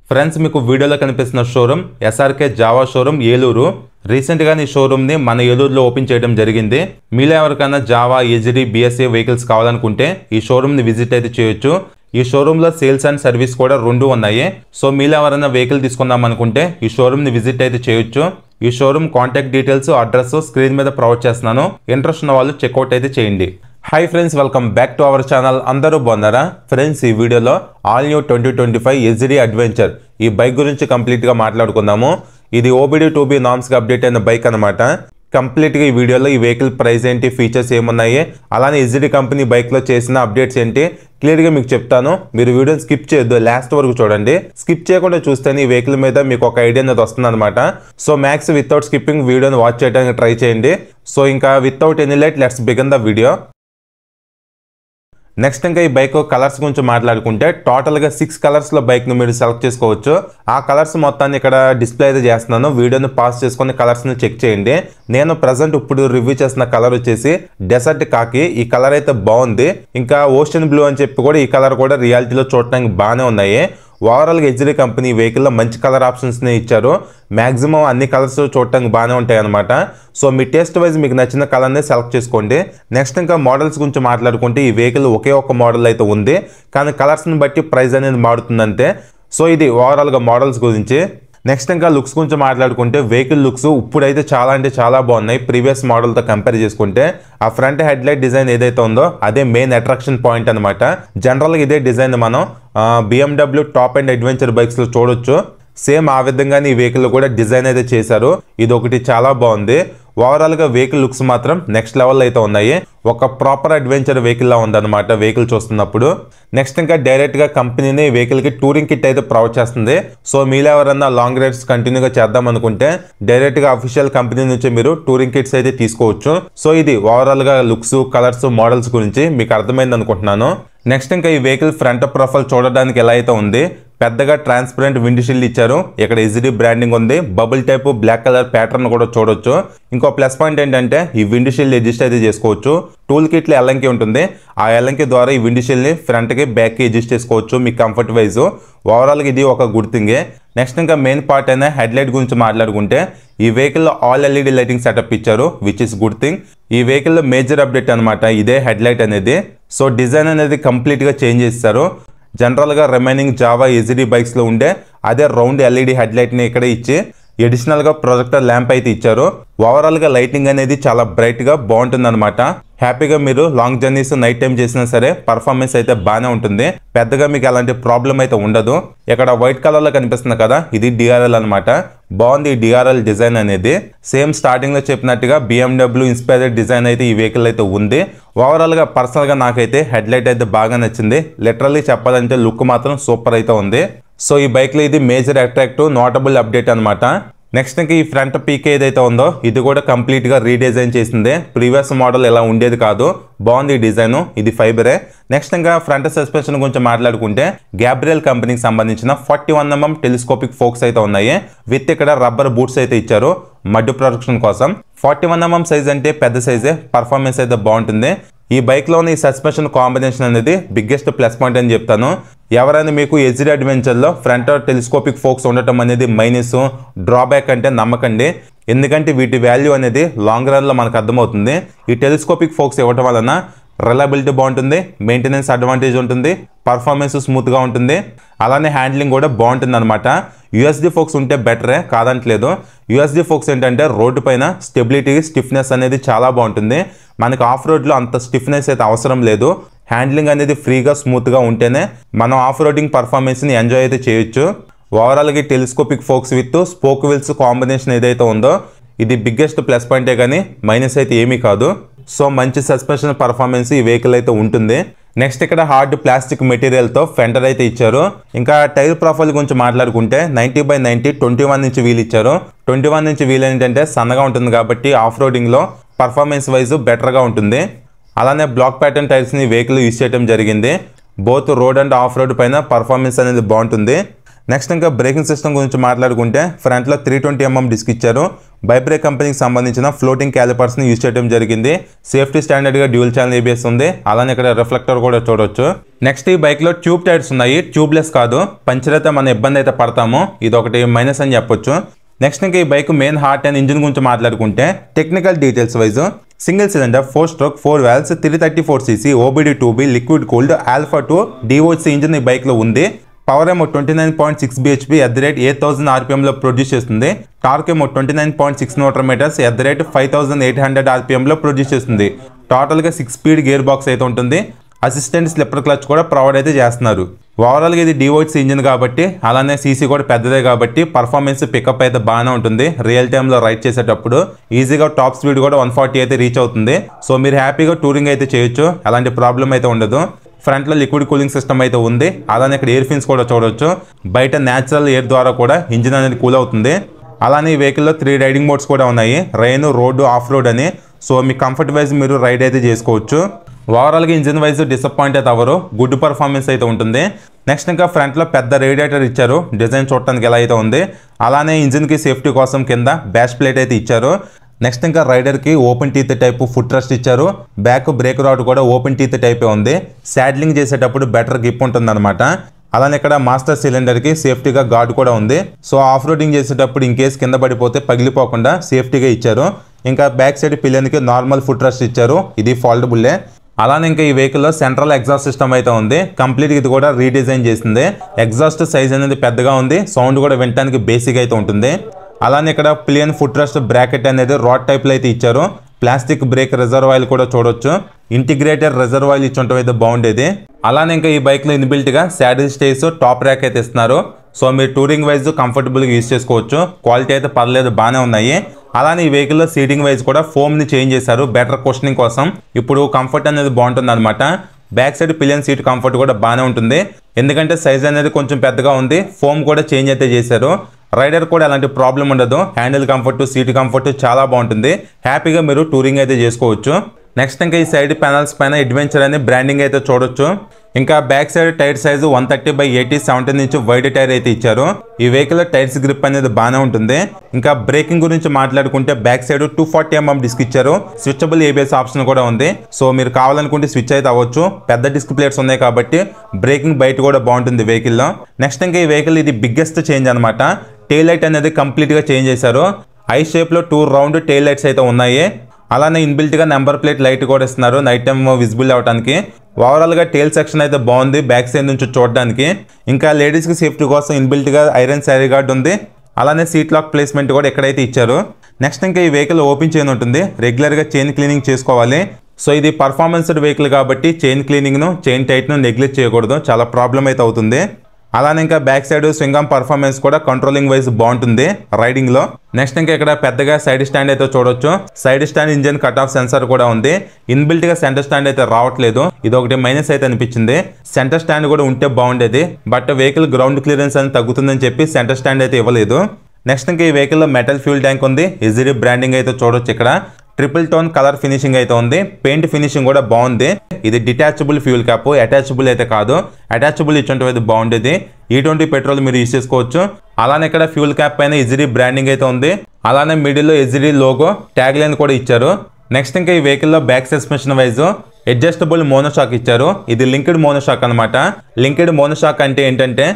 Friends మీకు వీడియోలో కనిపిస్తున్న showroom SRK Java showroom Eluru. రీసెంట్గా ఈ షోరూమ్ని మన ఏలూరులో ఓపెన్ చేయడం జరిగింది. మీలో ఎవరికైనా జావా ఏజీడీ బీఎస్ఏ వెహికల్స్ కావాలనుకుంటే ఈ షోరూమ్ని విజిట్ అయితే చేయొచ్చు. ఈ షోరూంలో సేల్స్ అండ్ సర్వీస్ కూడా రెండు ఉన్నాయి. సో మీలో ఎవరైనా వెహికల్ తీసుకుందాం అనుకుంటే ఈ షోరూమ్ని విజిట్ అయితే చేయొచ్చు. ఈ showroom contact details address screen మీద ప్రొవైడ్ చేస్తున్నాను. ఇంట్రెస్ట్ ఉన్న వాళ్ళు చెక్అవుట్ అయితే చేయండి. Hi friends, welcome back to our channel. అందరూ బాగున్నారా ఫ్రెండ్స్? ఈ వీడియోలో ఆల్ న్యూ 2025 ఎస్జిడి అడ్వెంచర్ ఈ బైక్ గురించి కంప్లీట్గా మాట్లాడుకుందాము. ఇది ఓబిడి 2B నామ్స్కి అప్డేట్ అయిన బైక్ అనమాట. కంప్లీట్గా ఈ వీడియోలో ఈ వెహికల్ ప్రైస్ ఏంటి, ఫీచర్స్ ఏమున్నాయి, అలానే ఎస్జిడి కంపెనీ బైక్లో చేసిన అప్డేట్స్ ఏంటి క్లియర్గా మీకు చెప్తాను. మీరు వీడియోని స్కిప్ చేయొద్దు, లాస్ట్ వరకు చూడండి. స్కిప్ చేయకుండా చూస్తేనే ఈ వెహికల్ మీద మీకు ఒక ఐడియా అనేది వస్తుంది అనమాట. సో మ్యాక్స్ వితౌట్ స్కిప్పింగ్ వీడియోని వాచ్ చేయడానికి ట్రై చేయండి. సో ఇంకా without any late let's begin the video. Next ఇంకా ఈ బైక్ కలర్స్ గురించి మాట్లాడుకుంటే టోటల్గా 6 కలర్స్లో బైక్ను మీరు సెలెక్ట్ చేసుకోవచ్చు. ఆ కలర్స్ మొత్తాన్ని ఇక్కడ డిస్ప్లే అయితే చేస్తున్నాను. వీడియోని పాస్ చేసుకొని కలర్స్ని చెక్ చేయండి. నేను ప్రజెంట్ ఇప్పుడు రివ్యూ చేసిన కలర్ వచ్చేసి డెసర్ట్ కాకి. ఈ కలర్ అయితే బాగుంది. ఇంకా ఓషన్ బ్లూ అని చెప్పి కూడా ఈ కలర్ కూడా రియాలిటీలో చూడటానికి బాగానే ఉన్నాయి. ఓవరాల్గా ఎస్జిడి కంపెనీ వెహికల్లో మంచి కలర్ ఆప్షన్స్ని ఇచ్చారు. మ్యాక్సిమం అన్ని కలర్స్ చూడటానికి బాగానే ఉంటాయి అనమాట. సో మీ టేస్ట్ వైజ్ మీకు నచ్చిన కలర్ని సెలెక్ట్ చేసుకోండి. నెక్స్ట్ ఇంకా మోడల్స్ గురించి మాట్లాడుకుంటే ఈ వెహికల్ ఒకే ఒక మోడల్ అయితే ఉంది, కానీ కలర్స్ని బట్టి ప్రైస్ అనేది మారుతుందంటే. సో ఇది ఓవరాల్గా మోడల్స్ గురించి. నెక్స్ట్ ఇంకా లుక్స్ గురించి మాట్లాడుకుంటే వెహికల్ లుక్స్ ఇప్పుడైతే చాలా అంటే చాలా బాగున్నాయి. ప్రీవియస్ మోడల్తో కంపేర్ చేసుకుంటే ఆ ఫ్రంట్ హెడ్ లైట్ డిజైన్ ఏదైతే ఉందో అదే మెయిన్ అట్రాక్షన్ పాయింట్ అనమాట. జనరల్గా ఇదే డిజైన్ మనం BMW టాప్ అండ్ అడ్వెంచర్ బైక్స్లో చూడొచ్చు. సేమ్ ఆ విధంగానే ఈ వెహికల్ కూడా డిజైన్ అయితే చేశారు. ఇది ఒకటి చాలా బాగుంది. ఓవరాల్గా వెహికల్ లుక్స్ మాత్రం నెక్స్ట్ లెవెల్ అయితే ఉన్నాయి. ఒక ప్రాపర్ అడ్వెంచర్ వెహికల్ లా ఉందన్నమాట వెహికల్ చూస్తున్నప్పుడు. నెక్స్ట్ ఇంకా డైరెక్ట్గా కంపెనీని వెహికల్కి టూరింగ్ కిట్ అయితే ప్రొవైడ్ చేస్తుంది. సో మీలో ఎవరన్నా లాంగ్ రైడ్స్ కంటిన్యూగా చేద్దాం అనుకుంటే డైరెక్ట్గా అఫీషియల్ కంపెనీ నుంచి మీరు టూరింగ్ కిట్స్ అయితే తీసుకోవచ్చు. సో ఇది ఓవరాల్గా లుక్స్, కలర్స్, మోడల్స్ గురించి మీకు అర్థమైంది అనుకుంటున్నాను. నెక్స్ట్ ఇంకా ఈ వెహికల్ ఫ్రంట్ ప్రొఫైల్ చూడడానికి ఎలా అయితే ఉంది, పెద్దగా ట్రాన్స్పరెంట్ విండ్ షీల్డ్ ఇచ్చారు. ఇక్కడ ఎస్జిడి బ్రాండింగ్ ఉంది. Bubble type black colour pattern కూడా చూడొచ్చు. ఇంకో ప్లస్ పాయింట్ ఏంటంటే ఈ విండ్ షీల్డ్ అడ్జస్ట్ అయితే చేసుకోవచ్చు. టూల్ కిట్లో ఎల్లంకి ఉంటుంది. ఆ ఎల్లంకి ద్వారా ఈ విండ్ షీల్డ్ని ఫ్రంట్కి బ్యాక్కి అడ్జస్ట్ చేసుకోవచ్చు మీ కంఫర్ట్ వైజ్. ఓవరాల్గా ఇది ఒక గుడ్ థింగే. నెక్స్ట్ ఇంకా మెయిన్ పార్ట్ అయిన హెడ్ లైట్ గురించి మాట్లాడుకుంటే ఈ వెహికల్లో ఆల్ ఎల్ఈడి లైటింగ్ సెటప్ ఇచ్చారు, విచ్ ఇస్ గుడ్ థింగ్. ఈ వెహికల్లో మేజర్ అప్డేట్ అనమాట ఇదే హెడ్ లైట్ అనేది. సో డిజైన్ అనేది కంప్లీట్గా చేంజ్ చేస్తారు. జనరల్గా రిమైనింగ్ జావా ఎస్జిడి బైక్స్లో ఉండే అదే రౌండ్ ఎల్ఈడి హెడ్ లైట్ని ఇక్కడ ఇచ్చి అడిషనల్గా ప్రొజెక్టర్ ల్యాంప్ అయితే ఇచ్చారు. ఓవరాల్గా లైటింగ్ అనేది చాలా బ్రైట్గా బాగుంటుంది అనమాట. హ్యాపీగా మీరు లాంగ్ జర్నీస్ నైట్ టైం చేసినా సరే పర్ఫార్మెన్స్ అయితే బాగానే ఉంటుంది. పెద్దగా మీకు అలాంటి ప్రాబ్లం అయితే ఉండదు. ఇక్కడ వైట్ కలర్లో కనిపిస్తుంది కదా, ఇది డిఆర్ఎల్ అనమాట. బాగుంది ఈ డిఆర్ఎల్ డిజైన్ అనేది. సేమ్ స్టార్టింగ్లో చెప్పినట్టుగా BMW ఇన్స్పైర్డ్ డిజైన్ అయితే ఈ వెహికల్ అయితే ఉంది. ఓవరాల్గా పర్సనల్గా నాకైతే హెడ్ లైట్ అయితే బాగా నచ్చింది. లిటరల్లీ చెప్పాలంటే లుక్ మాత్రం సూపర్ అయితే ఉంది. సో ఈ బైక్లో ఇది మేజర్ అట్రాక్టివ్ నోటబుల్ అప్డేట్ అనమాట. నెక్స్ట్ ఇంకా ఈ ఫ్రంట్ పీక్ ఏదైతే ఉందో ఇది కూడా కంప్లీట్గా రీడిజైన్ చేసిందే. ప్రీవియస్ మోడల్ ఇలా ఉండేది కాదు. బాగుంది ఈ డిజైన్. ఇది ఫైబరే. నెక్స్ట్ ఇంకా ఫ్రంట్ సస్పెన్షన్ గురించి మాట్లాడుకుంటే గ్యాబ్రియల్ కంపెనీకి సంబంధించిన 41mm టెలిస్కోపిక్ ఫోక్స్ అయితే ఉన్నాయి. విత్ ఇక్కడ రబ్బర్ బూట్స్ అయితే ఇచ్చారు మడ్ ప్రొటెక్షన్ కోసం. 41mm సైజ్ అంటే పెద్ద సైజే. పర్ఫార్మెన్స్ అయితే బాగుంటుంది. ఈ బైక్లోని ఈ సస్పెన్షన్ కాంబినేషన్ అనేది బిగ్గెస్ట్ ప్లస్ పాయింట్ అని చెప్తాను. ఎవరైనా మీకు ఎస్జిడి అడ్వెంచర్లో ఫ్రంట్ టెలిస్కోపిక్ ఫోక్స్ ఉండటం అనేది మైనస్, డ్రాబ్యాక్ అంటే నమ్మకండి. ఎందుకంటే వీటి వాల్యూ అనేది లాంగ్ రన్లో మనకు అర్థమవుతుంది. ఈ టెలిస్కోపిక్ ఫోక్స్ ఇవ్వటం వలన రిలయబిలిటీ బాగుంటుంది, మెయింటెనెన్స్ అడ్వాంటేజ్ ఉంటుంది, పర్ఫార్మెన్స్ స్మూత్గా ఉంటుంది, అలానే హ్యాండ్లింగ్ కూడా బాగుంటుంది అనమాట. యూఎస్డి ఫోక్స్ ఉంటే బెటరే, కాదంటలేదు. యూఎస్డి ఫోక్స్ ఏంటంటే రోడ్డు పైన స్టెబిలిటీ, స్టిఫ్నెస్ అనేది చాలా బాగుంటుంది. మనకు ఆఫ్ రోడ్లో అంత స్టిఫ్నెస్ అయితే అవసరం లేదు. హ్యాండ్లింగ్ అనేది ఫ్రీగా, స్మూత్గా ఉంటేనే మనం ఆఫ్ రోడింగ్ పర్ఫార్మెన్స్ని ఎంజాయ్ అయితే చేయొచ్చు. ఓవరాల్గా telescopic forks with spoke wheels combination ఏదైతే ఉందో ఇది బిగ్గెస్ట్ ప్లస్ పాయింటే కానీ మైనస్ అయితే ఏమీ కాదు. సో మంచి సస్పెన్షన్ పర్ఫార్మెన్స్ ఈ వెహికల్ అయితే ఉంటుంది. నెక్స్ట్ ఇక్కడ హార్డ్ ప్లాస్టిక్ మెటీరియల్తో ఫెండర్ అయితే ఇచ్చారు. ఇంకా టైర్ ప్రొఫైల్ గురించి మాట్లాడుకుంటే 90/90 21 ఇంచ్ వీల్ ఇచ్చారు. 21 ఇంచ్ వీల్ ఏంటంటే సన్నగా ఉంటుంది కాబట్టి ఆఫ్ రోడింగ్లో పర్ఫార్మెన్స్ వైజ్ బెటర్గా ఉంటుంది. అలానే బ్లాక్ ప్యాటర్న్ టైర్స్ని వెహికల్ యూజ్ చేయడం జరిగింది. Both road and of road పైన పర్ఫార్మెన్స్ అనేది బాగుంటుంది. నెక్స్ట్ ఇంకా బ్రేకింగ్ సిస్టమ్ గురించి మాట్లాడుకుంటే ఫ్రంట్లో 320mm డిస్క్ ఇచ్చారు. బైబ్రేక్ కంపెనీకి సంబంధించిన ఫ్లోటింగ్ క్యాలిపర్స్ని యూజ్ చేయడం జరిగింది. సేఫ్టీ స్టాండర్డ్గా డ్యూల్ ఛానల్ ABS ఉంది. అలానే ఇక్కడ రిఫ్లెక్టర్ కూడా చూడొచ్చు. నెక్స్ట్ ఈ బైక్లో ట్యూబ్ టైర్స్ ఉన్నాయి, ట్యూబ్లెస్ కాదు. పంచర్ అయితే మన ఇబ్బంది అయితే పడతాము, ఇది ఒకటి మైనస్ అని చెప్పొచ్చు. నెక్స్ట్ ఇంకా ఈ bike main heart and engine గురించి మాట్లాడుకుంటే technical details wise single cylinder 4 stroke 4 valves 334cc OBD2B liquid cooled alpha 2 DOC engine ఈ బైక్లో ఉంది. పవర్ ఏమో 29.6 bhp @8000 RPM లో ప్రొడ్యూస్ చేస్తుంది. టార్క్ ఏమో 29.6 Nm @5800 RPM లో ప్రొడ్యూస్ చేస్తుంది. టోటల్గా 6 స్పీడ్ గేర్ బాక్స్ అయితే ఉంటుంది. అసిస్టెంట్ స్లిప్పర్ క్లచ్ కూడా ప్రొవైడ్ అయితే చేస్తున్నారు. ఓవరాల్గా ఇది DOC ఇంజిన్ కాబట్టి, అలానే సీసీ కూడా పెద్దదే కాబట్టి పర్ఫార్మెన్స్ పికప్ అయితే బాగానే ఉంటుంది. రియల్ టైంలో రైడ్ చేసేటప్పుడు ఈజీగా టాప్ స్పీడ్ కూడా 140 అయితే రీచ్ అవుతుంది. సో మీరు హ్యాపీగా టూరింగ్ అయితే చేయొచ్చు, అలాంటి ప్రాబ్లం అయితే ఉండదు. ఫ్రంట్లో లిక్విడ్ కూలింగ్ సిస్టమ్ అయితే ఉంది. అలానే ఇక్కడ ఎయిర్ ఫిన్స్ కూడా చూడొచ్చు. బయట న్యాచురల్ ఎయిర్ ద్వారా కూడా ఇంజిన్ అనేది కూల్ అవుతుంది. అలానే ఈ వెహికల్లో 3 రైడింగ్ మోడ్స్ కూడా ఉన్నాయి, రెయిన్, రోడ్డు, ఆఫ్ రోడ్ అని. సో మీ కంఫర్ట్ వైజ్ మీరు రైడ్ అయితే చేసుకోవచ్చు. ఓవరాల్గా ఇంజిన్ వైజ్ డిసప్పాయింట్ అయితే అవ్వరు, గుడ్ పర్ఫార్మెన్స్ అయితే ఉంటుంది. నెక్స్ట్ ఇంకా ఫ్రంట్లో పెద్ద రేడియేటర్ ఇచ్చారు, డిజైన్ చూడటానికి ఎలా అయితే ఉంది. అలానే ఇంజిన్కి సేఫ్టీ కోసం కింద బ్యాష్ ప్లేట్ అయితే ఇచ్చారు. నెక్స్ట్ ఇంకా రైడర్కి open teeth type foot rest ఇచ్చారు. బ్యాక్ బ్రేక్ రాడ్ కూడా ఓపెన్ టీత్ టైపే ఉంది. శాడ్లింగ్ చేసేటప్పుడు బెటర్ గ్రిప్ ఉంటుంది అనమాట. అలానే ఇక్కడ మాస్టర్ సిలిండర్కి సేఫ్టీగా గార్డ్ కూడా ఉంది. సో ఆఫ్ రోడింగ్ చేసేటప్పుడు ఇన్ కేసు కింద పడిపోతే పగిలిపోకుండా సేఫ్టీగా ఇచ్చారు. ఇంకా బ్యాక్ సైడ్ పిల్లన్కి నార్మల్ ఫుట్ రెస్ట్ ఇచ్చారు, ఇది ఫోల్డబుల్లే. అలానే ఇంకా ఈ వెహికల్లో సెంట్రల్ ఎగ్జాస్ట్ సిస్టమ్ అయితే ఉంది. కంప్లీట్గా ఇది కూడా రీడిజైన్ చేసింది. ఎగ్జాస్ట్ సైజ్ అనేది పెద్దగా ఉంది, సౌండ్ కూడా వినడానికి బేసిక్ అయితే ఉంటుంది. అలానే ఇక్కడ పిలియన్ ఫుట్ రెస్ట్ బ్రాకెట్ అనేది రాడ్ టైప్లో అయితే ఇచ్చారు. ప్లాస్టిక్ బ్రేక్ రిజర్వాయర్ కూడా చూడొచ్చు. ఇంటిగ్రేటెడ్ రిజర్వాయర్ ఇచ్చుంటే అయితే బాగుండేది. అలానే ఇంకా ఈ బైక్లో ఇన్బిల్ట్గా శాడిల్ స్టేస్, టాప్ ర్యాక్ అయితే ఇస్తున్నారు. సో మీరు టూరింగ్ వైజ్ కంఫర్టబుల్గా యూజ్ చేసుకోవచ్చు. క్వాలిటీ అయితే పర్లేదు, బాగానే ఉన్నాయి. అలానే ఈ వెహికల్లో సీటింగ్ వైజ్ కూడా ఫోమ్ని చేంజ్ చేశారు బెటర్ కుషనింగ్ కోసం. ఇప్పుడు కంఫర్ట్ అనేది బాగుంటుంది అనమాట. Back side pillion seat comfort కూడా బాగానే ఉంటుంది, ఎందుకంటే సైజ్ అనేది కొంచెం పెద్దగా ఉంది. ఫోమ్ కూడా చేంజ్ అయితే చేశారు. రైడర్ కూడా అలాంటి ప్రాబ్లం ఉండదు. హ్యాండిల్ కంఫర్ట్, సీట్ కంఫర్ట్ చాలా బాగుంటుంది. హ్యాపీగా మీరు టూరింగ్ అయితే చేసుకోవచ్చు. నెక్స్ట్ ఇంకా ఈ సైడ్ ప్యానల్స్ పైన అడ్వెంచర్ అనే బ్రాండింగ్ అయితే చూడొచ్చు. ఇంకా back side tyre size 130/80 17 inch wide tyre అయితే ఇచ్చారు. ఈ వెహికల్ టైర్స్ గ్రిప్ అనేది బాగానే ఉంటుంది. ఇంకా బ్రేకింగ్ గురించి మాట్లాడుకుంటే బ్యాక్ సైడ్ 240mm డిస్క్ ఇచ్చారు. స్విచబుల్ ABS ఆప్షన్ కూడా ఉంది. సో మీరు కావాలనుకుంటే స్విచ్ అయితే అవ్వచ్చు. పెద్ద డిస్క్ ప్లేట్స్ ఉన్నాయి కాబట్టి బ్రేకింగ్ బయట కూడా బాగుంటుంది వెహికల్లో. నెక్స్ట్ ఇంకా ఈ వెహికల్ ఇది బిగ్గెస్ట్ చేంజ్ అనమాట. టెయిల్ లైట్ అనేది కంప్లీట్గా చేంజ్ చేశారు. ఐ షేప్లో 2 రౌండ్ టెయిల్ లైట్స్ అయితే ఉన్నాయి. అలానే ఇన్బిల్ట్గా నెంబర్ ప్లేట్ లైట్ కూడా ఇస్తున్నారు నైట్ టైం విజిబుల్ అవడానికి. ఓవరాల్గా టెయిల్ సెక్షన్ అయితే బాగుంది బ్యాక్ సైడ్ నుంచి చూడడానికి. ఇంకా లేడీస్కి సేఫ్టీ కోసం ఇన్బిల్ట్గా ఐరన్ శారీ గార్డ్ ఉంది. అలానే సీట్ లాక్ ప్లేస్మెంట్ కూడా ఎక్కడైతే ఇచ్చారు. నెక్స్ట్ ఇంకా ఈ వెహికల్ ఓపెన్ చైన్ ఉంటుంది, రెగ్యులర్గా చైన్ క్లీనింగ్ చేసుకోవాలి. సో ఇది పర్ఫార్మెన్స్డ్ వెహికల్ కాబట్టి చైన్ క్లీనింగ్ను, చైన్ టైట్ను నెగ్లెక్ట్ చేయకూడదు, చాలా ప్రాబ్లం అయితే అవుతుంది. అలానే ఇంకా back side swing arm performance కూడా కంట్రోలింగ్ వైజ్ బాగుంటుంది రైడింగ్ లో. నెక్స్ట్ ఇంకా ఇక్కడ పెద్దగా సైడ్ స్టాండ్ అయితే చూడొచ్చు. Side stand engine cut off sensor కూడా ఉంది. ఇన్బిల్ట్ గా సెంటర్ స్టాండ్ అయితే రావట్లేదు, ఇది ఒకటి మైనస్ అయితే అనిపించింది. సెంటర్ స్టాండ్ కూడా ఉంటే బాగుండేది, బట్ వెహికల్ గ్రౌండ్ క్లియరెన్స్ అని తగ్గుతుందని చెప్పి సెంటర్ స్టాండ్ అయితే ఇవ్వలేదు. నెక్స్ట్ ఇంకా ఈ వెహికల్ లో మెటల్ ఫ్యూల్ ట్యాంక్ ఉంది. ఎజిడి బ్రాండింగ్ అయితే చూడొచ్చు. ఇక్కడ ట్రిపుల్ టోన్ కలర్ ఫినిషింగ్ అయితే ఉంది. పెయింట్ ఫినిషింగ్ కూడా బాగుంది. ఇది డిటాచబుల్ ఫ్యూల్ క్యాప్, అటాచబుల్ అయితే కాదు. అటాచబుల్ ఇచ్చుంటే అయితే బాగుండేది. E20 పెట్రోల్ మీరు యూజ్ చేసుకోవచ్చు. అలానే ఇక్కడ ఫ్యూల్ క్యాప్ పైన ఎజిడి బ్రాండింగ్ అయితే ఉంది. అలానే మిడిల్ లో ఎజిడి లోగో, ట్యాగ్ లైన్ కూడా ఇచ్చారు. నెక్స్ట్ ఇంకా ఈ వెహికల్ లో back suspension wise adjustable monoshock ఇచ్చారు. ఇది లింక్డ్ మోనోషాక్ అనమాట. లింక్డ్ మోనోషాక్ అంటే ఏంటంటే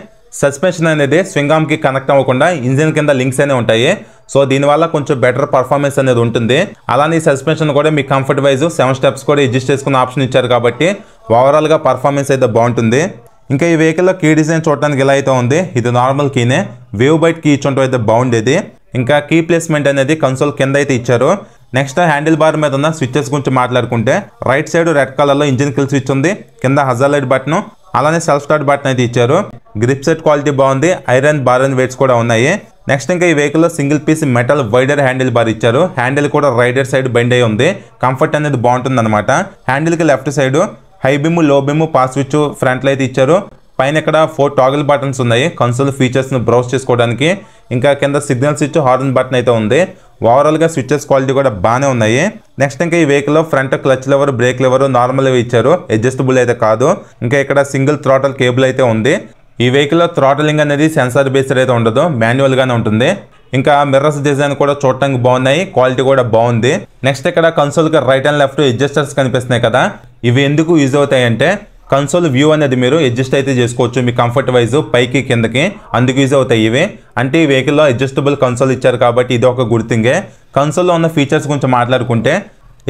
సస్పెన్షన్ అనేది స్వింగ్ ఆర్మ్ కి కనెక్ట్ అవ్వకుండా ఇంజిన్ కింద లింక్స్ అనేవి ఉంటాయి. సో దీనివల్ల కొంచెం బెటర్ పర్ఫార్మెన్స్ అనేది ఉంటుంది. అలానే ఈ సస్పెన్షన్ కూడా మీ కంఫర్ట్ వైజ్ 7 స్టెప్స్ కూడా అడ్జస్ట్ చేసుకునే ఆప్షన్ ఇచ్చారు కాబట్టి ఓవరాల్ గా పర్ఫార్మెన్స్ అయితే బాగుంటుంది. ఇంకా ఈ వెహికల్ లో కీ డిజైన్ చూడడానికి ఎలా అయితే ఉంది, ఇది నార్మల్ కీనే. వేవ్ బైట్ కీ ఇచ్చుంటూ అయితే బాగుండేది. ఇంకా కీ ప్లేస్మెంట్ అనేది కన్సోల్ కింద అయితే ఇచ్చారు. నెక్స్ట్ హ్యాండిల్ బార్ మీద ఉన్న స్విచెస్ గురించి మాట్లాడుకుంటే రైట్ సైడ్ రెడ్ కలర్ లో ఇంజిన్ కిల్ స్విచ్ ఉంది. కింద హజార్ లైట్ బటన్, అలానే సెల్ఫ్ స్టార్ట్ బటన్ అయితే ఇచ్చారు. గ్రిప్ సెట్ క్వాలిటీ బాగుంది. ఐరన్ బార్ అండ్ వెయిట్స్ కూడా ఉన్నాయి. నెక్స్ట్ ఇంకా ఈ వెహికల్ లో single piece metal wider handle bar ఇచ్చారు. హ్యాండిల్ కూడా రైడర్ సైడ్ బెండ్ అయి ఉంది. కంఫర్ట్ అనేది బాగుంటుంది అనమాట. హ్యాండిల్ కి లెఫ్ట్ సైడ్ హై బిమ్, లో బిమ్, పాస్ స్విచ్ ఫ్రంట్ లో అయితే ఇచ్చారు. పైన ఇక్కడ 4 టాగిల్ బటన్స్ ఉన్నాయి కన్సోల్ ఫీచర్స్ ను బ్రౌజ్ చేసుకోవడానికి. ఇంకా కింద సిగ్నల్ స్విచ్, హార్న్ బటన్ అయితే ఉంది. ఓవరాల్ గా స్విచెస్ క్వాలిటీ కూడా బాగానే ఉన్నాయి. నెక్స్ట్ ఇంకా ఈ వెహికల్ లో front clutch lever, break lever normal ఇచ్చారు, అడ్జస్టబుల్ అయితే కాదు. ఇంకా ఇక్కడ సింగిల్ థ్రాటల్ కేబుల్ అయితే ఉంది. ఈ వెహికల్లో థ్రాటలింగ్ అనేది సెన్సార్ బేస్డ్ అయితే ఉండదు, మాన్యువల్గానే ఉంటుంది. ఇంకా మిర్రర్స్ డిజైన్ కూడా చూడటానికి బాగున్నాయి, క్వాలిటీ కూడా బాగుంది. నెక్స్ట్ ఇక్కడ కన్సోల్కి రైట్ అండ్ లెఫ్ట్ అడ్జస్టర్స్ కనిపిస్తున్నాయి కదా, ఇవి ఎందుకు యూజ్ అవుతాయి అంటే కన్సోల్ వ్యూ అనేది మీరు అడ్జస్ట్ అయితే చేసుకోవచ్చు మీ కంఫర్ట్ వైజ్ పైకి కిందకి, అందుకు యూజ్ అవుతాయి ఇవి. అంటే ఈ వెహికల్లో అడ్జస్టబుల్ కన్సోల్ ఇచ్చారు కాబట్టి ఇది ఒక గుడ్ థింగే. కన్సోల్లో ఉన్న ఫీచర్స్ గురించి మాట్లాడుకుంటే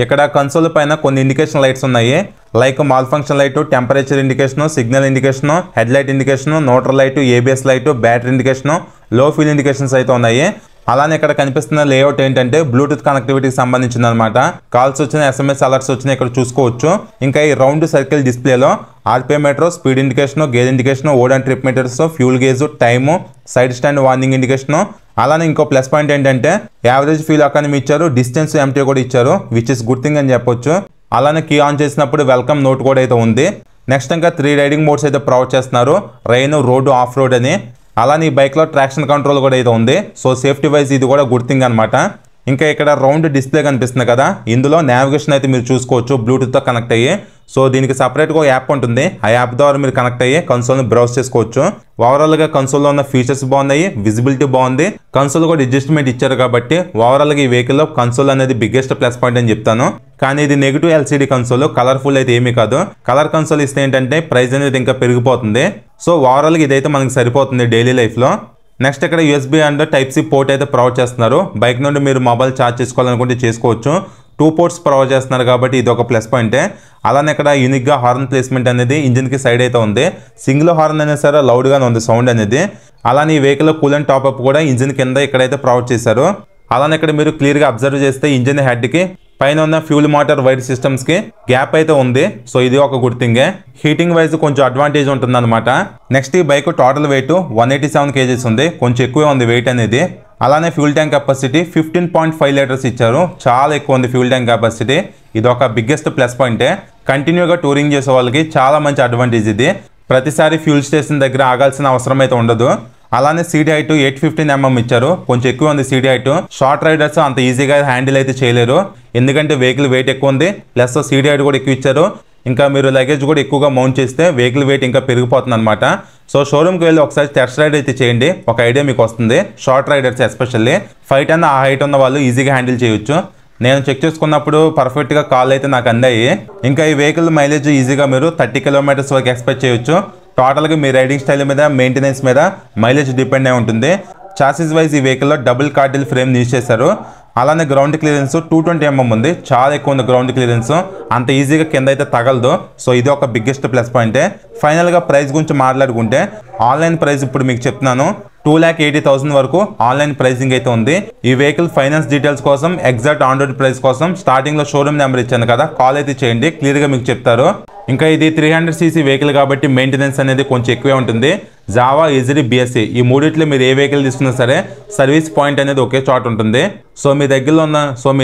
ఇక్కడ కన్సోల్ పైన కొన్ని ఇండికేషన్ లైట్స్ ఉన్నాయి, like mall function light, temperature indication, signal indication, head light indication, neutral light, ABS light, battery indication, లో ఫ్యూల్ ఇండికేషన్స్ అయితే ఉన్నాయి. అలానే ఇక్కడ కనిపిస్తున్న లేఅవుట్ ఏంటంటే బ్లూటూత్ కనెక్టివిటీకి సంబంధించింది అనమాట. కాల్స్ వచ్చిన, SMS అలర్ట్స్ వచ్చినా ఇక్కడ చూసుకోవచ్చు. ఇంకా ఈ రౌండ్ సర్కిల్ డిస్ప్లేలో RPM meter, speed indication, gauge indication, odo and trip meters, fuel gauge, time, side stand warning indication. అలానే ఇంకో ప్లస్ పాయింట్ ఏంటంటే యావరేజ్ ఫ్యూల్ ఎకానమీ ఇచ్చారు, డిస్టెన్స్ ఎంటీ కూడా ఇచ్చారు, విచ్ ఇస్ గుడ్ థింగ్ అని చెప్పొచ్చు. అలానే కీ ఆన్ చేసినప్పుడు వెల్కమ్ నోట్ కూడా అయితే ఉంది. నెక్స్ట్ ఇంకా 3 రైడింగ్ మోడ్స్ అయితే ప్రొవైడ్ చేస్తున్నారు, రైన్, రోడ్, ఆఫ్ రోడ్ అని. అలానే ఈ బైక్లో ట్రాక్షన్ కంట్రోల్ కూడా అయితే ఉంది. సో సేఫ్టీ వైజ్ ఇది కూడా గుడ్ థింగ్ అనమాట. ఇంకా ఇక్కడ రౌండ్ డిస్ప్లే కనిపిస్తుంది కదా, ఇందులో నావిగేషన్ అయితే మీరు చూసుకోవచ్చు బ్లూటూత్తో కనెక్ట్ అయ్యి. సో దీనికి సపరేట్గా యాప్ ఉంటుంది, ఆ యాప్ ద్వారా మీరు కనెక్ట్ అయ్యి కన్సోల్ని బ్రౌజ్ చేసుకోవచ్చు. ఓవరాల్గా కన్సోల్లో ఉన్న ఫీచర్స్ బాగున్నాయి, విజిబిలిటీ బాగుంది, కన్సోల్ కూడా అడ్జస్ట్మెంట్ ఇచ్చారు కాబట్టి ఓవరాల్గా ఈ వెహికల్లో కన్సోల్ అనేది బిగ్గెస్ట్ ప్లస్ పాయింట్ అని చెప్తాను. కానీ ఇది నెగిటివ్ LCD కన్సోల్, కలర్ఫుల్ అయితే ఏమీ కాదు. కలర్ కన్సోల్ ఇస్తే ఏంటంటే ప్రైస్ అనేది ఇంకా పెరిగిపోతుంది. సో ఓవరాల్గా ఇదైతే మనకి సరిపోతుంది డైలీ లైఫ్లో. నెక్స్ట్ ఇక్కడ USB అండ్ Type-C పోర్ట్ అయితే ప్రొవైడ్ చేస్తున్నారు. బైక్ నుండి మీరు మొబైల్ ఛార్జ్ చేసుకోవాలనుకుంటే చేసుకోవచ్చు. 2 పోర్ట్స్ ప్రొవైడ్ చేస్తున్నారు కాబట్టి ఇది ఒక ప్లస్ పాయింటే. అలానే ఇక్కడ యూనిక్గా హార్న్ ప్లేస్మెంట్ అనేది ఇంజిన్కి సైడ్ అయితే ఉంది. సింగిల్ హార్న్ అయినా సరే లౌడ్గానే ఉంది సౌండ్ అనేది. అలానే ఈ వెహికల్లో కూలెంట్ టాప్అప్ కూడా ఇంజిన్ కింద ఇక్కడైతే ప్రొవైడ్ చేశారు. అలానే ఇక్కడ మీరు క్లియర్గా అబ్జర్వ్ చేస్తే ఇంజిన్ హెడ్కి పైన ఉన్న ఫ్యూల్ మోటార్ వైర్ సిస్టమ్స్కి గ్యాప్ అయితే ఉంది. సో ఇది ఒక గుడ్ థింగే. హీటింగ్ వైజ్ కొంచెం అడ్వాంటేజ్ ఉంటుంది అనమాట. నెక్స్ట్ ఈ బైక్ టోటల్ వెయిట్ 187 kgs ఉంది, కొంచెం ఎక్కువే ఉంది వెయిట్ అనేది. అలానే ఫ్యూల్ ట్యాంక్ కెపాసిటీ 15.5 లీటర్స్ ఇచ్చారు, చాలా ఎక్కువ ఉంది ఫ్యూల్ ట్యాంక్ కెపాసిటీ. ఇది ఒక బిగ్గెస్ట్ ప్లస్ పాయింటే. కంటిన్యూగా టూరింగ్ చేసే వాళ్ళకి చాలా మంచి అడ్వాంటేజ్ ఇది. ప్రతిసారి ఫ్యూల్ స్టేషన్ దగ్గర ఆగాల్సిన అవసరం అయితే ఉండదు. అలానే సీట్ హైట్ 815 mm ఇచ్చారు, కొంచెం ఎక్కువ ఉంది సీట్ హైట్. షార్ట్ రైడర్స్ అంత ఈజీగా హ్యాండిల్ అయితే చేయలేరు, ఎందుకంటే వెహికల్ వెయిట్ ఎక్కువ ఉంది, ప్లస్ సీట్ హైట్ కూడా ఎక్కువ ఇచ్చారు. ఇంకా మీరు లగేజ్ కూడా ఎక్కువగా మౌంట్ చేస్తే వెహికల్ వెయిట్ ఇంకా పెరిగిపోతుంది అనమాట. సో షోరూమ్కి వెళ్ళి ఒకసారి టెస్ట్ రైడ్ అయితే చేయండి, ఒక ఐడియా మీకు వస్తుంది. షార్ట్ రైడర్స్ ఎస్పెషల్లీ 5 టన్ ఆ హైట్ ఉన్న వాళ్ళు ఈజీగా హ్యాండిల్ చేయొచ్చు. నేను చెక్ చేసుకున్నప్పుడు పర్ఫెక్ట్గా కాల్ అయితే నాకు అందాయి. ఇంకా ఈ వెహికల్ మైలేజ్ ఈజీగా మీరు 30 kilometers వరకు ఎక్స్పెక్ట్ చేయొచ్చు. టోటల్గా మీ రైడింగ్ స్టైల్ మీద, మెయింటెనెన్స్ మీద మైలేజ్ డిపెండ్ అయి ఉంటుంది. చాసిస్ వైజ్ ఈ వెహికల్లో డబుల్ కార్డిల్ ఫ్రేమ్ యూజ్ చేశారు. అలానే గ్రౌండ్ క్లియరెన్స్ 220 mm ఉంది, చాలా ఎక్కువ ఉంది గ్రౌండ్ క్లియరెన్స్, అంత ఈజీగా కింద అయితే తగలదు. సో ఇది ఒక బిగ్గెస్ట్ ప్లస్ పాయింటే. ఫైనల్గా ప్రైస్ గురించి మాట్లాడుకుంటే ఆన్లైన్ ప్రైస్ ఇప్పుడు మీకు చెప్తున్నాను, 2,80,000 వరకు ఆన్లైన్ ప్రైసింగ్ అయితే ఉంది. ఈ వెహికల్ ఫైనాన్స్ డీటెయిల్స్ కోసం, ఎగ్జాక్ట్ ఆన్ రోడ్ ప్రైస్ కోసం స్టార్టింగ్లో షోరూమ్ నెంబర్ ఇచ్చాను కదా, కాల్ అయితే చేయండి, క్లియర్గా మీకు చెప్తారు. ఇంకా ఇది 300cc వెహికల్ కాబట్టి మెయింటెనెన్స్ అనేది కొంచెం ఎక్కువే ఉంటుంది. జావా, ఈజీ, BSC ఈ మూడిట్లో మీరు ఏ వెహికల్ తీసుకున్నా సరే సర్వీస్ పాయింట్ అనేది ఒకే చోట ఉంటుంది. సో మీ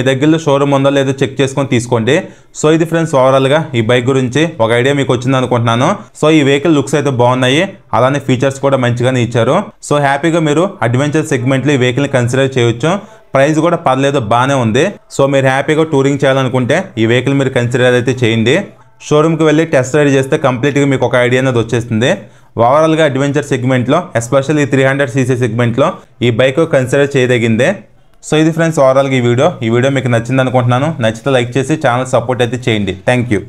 దగ్గరలో షోరూమ్ ఉందో లేదో చెక్ చేసుకొని తీసుకోండి. సో ఇది ఫ్రెండ్స్ ఓవరాల్గా ఈ బైక్ గురించి ఒక ఐడియా మీకు వచ్చింది అనుకుంటున్నాను. సో ఈ వెహికల్ లుక్స్ అయితే బాగున్నాయి, అలానే ఫీచర్స్ కూడా మంచిగానే ఇచ్చారు. సో హ్యాపీగా మీరు అడ్వెంచర్ సెగ్మెంట్లో ఈ వెహికల్ని కన్సిడర్ చేయొచ్చు. ప్రైస్ కూడా పర్లేదు, బాగానే ఉంది. సో మీరు హ్యాపీగా టూరింగ్ చేయాలనుకుంటే ఈ వెహికల్ మీరు కన్సిడర్ అయితే చేయండి. షోరూమ్కి వెళ్ళి టెస్ట్ రైడ్ చేస్తే కంప్లీట్గా మీకు ఒక ఐడియా అనేది వచ్చేస్తుంది. ఓవరాల్గా అడ్వెంచర్ సెగ్మెంట్లో, ఎస్పెషల్లీ 300cc సెగ్మెంట్లో ఈ బైక్ కన్సిడర్ చేయదగిందే. సో ఇది ఫ్రెండ్స్ ఓవరాల్గా ఈ వీడియో మీకు నచ్చింది అనుకుంటున్నాను. నచ్చితే లైక్ చేసి ఛానల్ సపోర్ట్ అయితే చేయండి. Thank you.